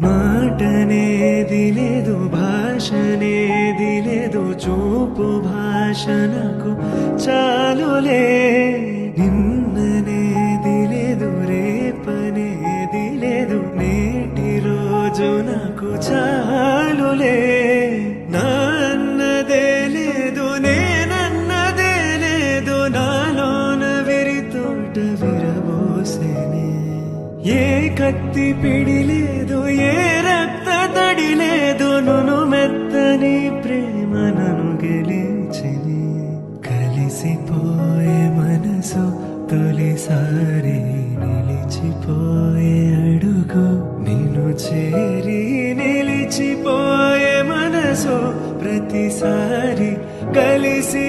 మాటనేది లేదు, భాషనేది లేదు, చూపు భాష నాకు చాలులే. నిన్ననేది లేదు, రేపనేది లేదు, నేటి రోజు నాకు చాలులే. నాన్నదే లేదు, నేనన్నదే లేదు, నాలోన విరితోట విరబోసేనే. ఏ కత్తి పిడి లేదు, ఏ రక్త తడి లేదు, నును మెత్తని ప్రేమ నన్ను గెలిచిని. కలిసిపోయే మనసు తొలిసారి నిలిచిపోయే అడుగు, నిన్ను చేరి నిలిచిపోయే మనసు ప్రతిసారి కలిసి